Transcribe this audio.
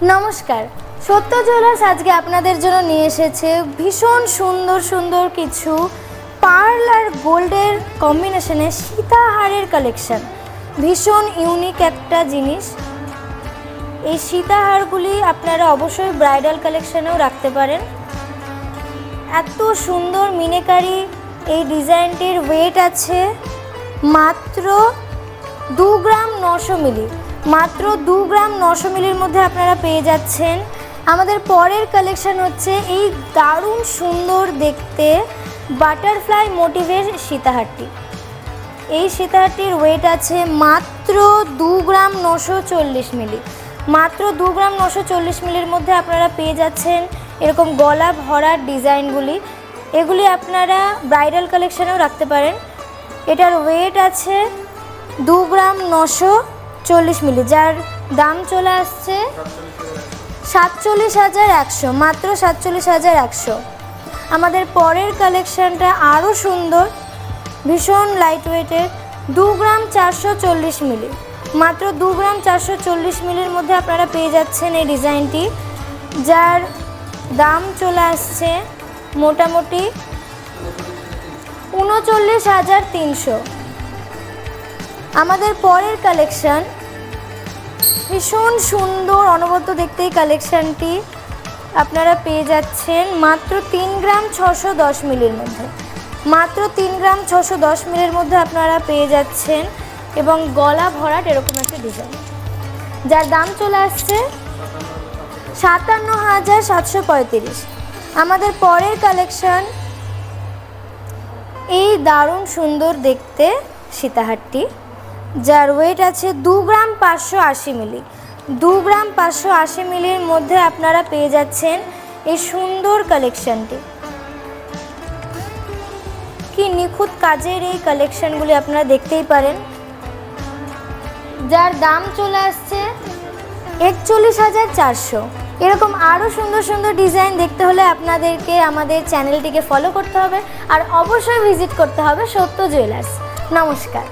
নমস্কার, সত্য জুয়েলার্স আজকে আপনাদের জন্য নিয়ে এসেছে ভীষণ সুন্দর সুন্দর কিছু পার্ল আর গোল্ডের কম্বিনেশনে সীতাহারের কালেকশন। ভীষণ ইউনিক একটা জিনিস। এই সীতাহারগুলি আপনারা অবশ্যই ব্রাইডাল কালেকশনেও রাখতে পারেন। এত সুন্দর মিনেকারি এই ডিজাইনটির ওয়েট আছে মাত্র 2 গ্রাম 900 মিলি। মাত্র 2 গ্রাম 900 মিলির মধ্যে আপনারা পেয়ে যাচ্ছেন। আমাদের পরের কালেকশন হচ্ছে এই দারুণ সুন্দর দেখতে বাটারফ্লাই মোটিভের সীতাহারটি। এই সীতাহারটির ওয়েট আছে মাত্র 2 গ্রাম 940 মিলি। মাত্র 2 গ্রাম 940 মিলির মধ্যে আপনারা পেয়ে যাচ্ছেন এরকম গলা ভরার ডিজাইনগুলি। এগুলি আপনারা ব্রাইডাল কালেকশনেও রাখতে পারেন। এটার ওয়েট আছে 2 গ্রাম 940 মিলি, যার দাম চলে আসছে 47,100, মাত্র 47,100। আমাদের পরের কালেকশানটা আরও সুন্দর, ভীষণ লাইট ওয়েটের 2 গ্রাম 440 মিলি। মাত্র 2 গ্রাম 440 মিলির মধ্যে আপনারা পেয়ে যাচ্ছেন এই ডিজাইনটি, যার দাম চলে আসছে মোটামুটি 39,300। আমাদের পরের কালেকশান ভীষণ সুন্দর, অনবদ্য দেখতে এই কালেকশানটি আপনারা পেয়ে যাচ্ছেন মাত্র 3 গ্রাম 610 মিলির মধ্যে। মাত্র 3 গ্রাম 610 মিলির মধ্যে আপনারা পেয়ে যাচ্ছেন এবং গলা ভরাট এরকম একটা ডিজাইন, যার দাম চলে আসছে 57,735। আমাদের পরের কালেকশান এই দারুণ সুন্দর দেখতে সীতাহারটি, যার ওয়েট আছে 2 গ্রাম 580 মিলি। 2 গ্রাম 580 মিলির মধ্যে আপনারা পেয়ে যাচ্ছেন এই সুন্দর কালেকশানটি। কি নিখুঁত কাজের এই কালেকশানগুলি আপনারা দেখতেই পারেন, যার দাম চলে আসছে 41,400। এরকম আরও সুন্দর সুন্দর ডিজাইন দেখতে হলে আপনাদেরকে আমাদের চ্যানেলটিকে ফলো করতে হবে আর অবশ্যই ভিজিট করতে হবে সত্য জুয়েলার্স। নমস্কার।